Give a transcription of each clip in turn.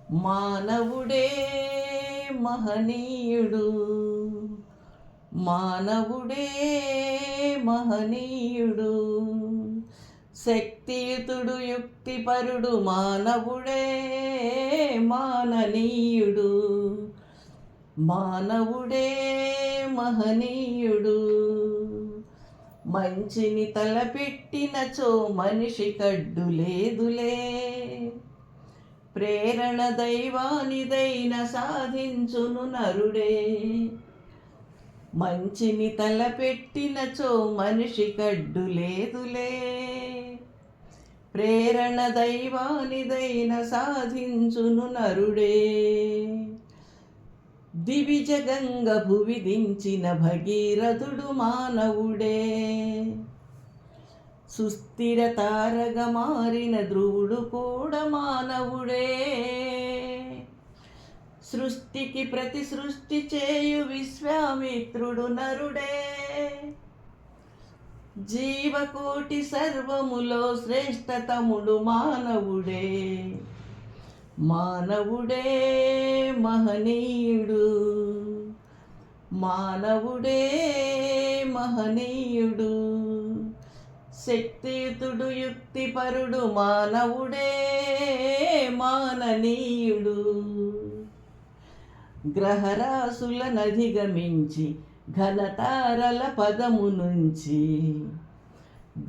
మానవుడే మహనీయుడు, మానవుడే మహనీయుడు, శక్తియుతుడు యుక్తిపరుడు, మానవుడే మాననీయుడు, మానవుడే మహనీయుడు. మంచిని తలపెట్టినచో మనిషి కడ్డు లేదులే, ప్రేరణ దైవానిదైన సాధించును నరుడే. మంచిని తలపెట్టినచో మనిషి కడ్డు లేదులే, ప్రేరణ దైవానిదైన సాధించును నరుడే. దివిజగంగ భువి దించిన భగీరథుడు మానవుడే, సుస్థిర తారగా మారిన ధ్రువుడు కూడా మానవుడే. సృష్టికి ప్రతి సృష్టి చేయు విశ్వామిత్రుడు నరుడే. జీవకోటి సర్వములో శ్రేష్టతముడు మానవుడే, మానవుడే మహనీయుడు, మానవుడే మహనీయుడు, శక్తియుతుడు యుక్తిపరుడు, మానవుడే మాననీయుడు. గ్రహరాశుల నధిగమించి ఘనతారల పదము నుంచి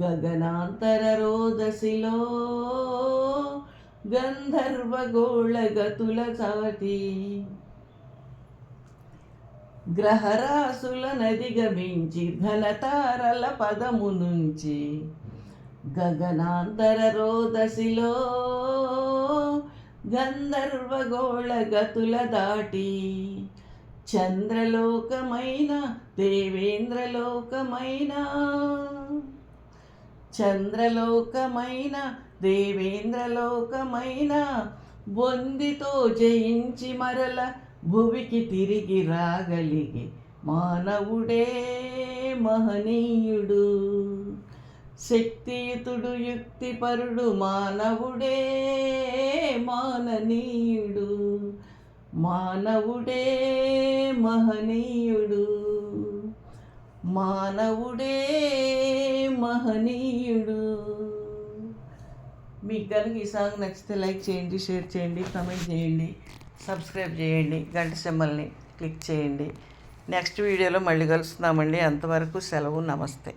గగనాంతర రోదసిలో గంధర్వగోళ గతుల చాటి. గ్రహరాశుల నదిగమించి ఘనతారల పదము నుంచి గగనాంతర రోదసిలో గంధర్వగోళ గతుల దాటి. చంద్రలోకమైన దేవేంద్రలోకమైన, చంద్రలోకమైన దేవేంద్రలోకమైన బొందితో జయించి మరల భువికి తిరిగి రాగలిగి మానవుడే మహనీయుడు, శక్తియుతుడు యుక్తిపరుడు, మానవుడే మాననీయుడు, మానవుడే మహనీయుడు, మానవుడే మహనీయుడు. మీకు కనుక ఈ సాంగ్ నచ్చితే లైక్ చేయండి, షేర్ చేయండి, కామెంట్ చేయండి, సబ్స్క్రైబ్ చేయండి, గంట సింబల్ని క్లిక్ చేయండి. నెక్స్ట్ వీడియోలో మళ్ళీ కలుస్తున్నామండి. అంతవరకు సెలవు, నమస్తే.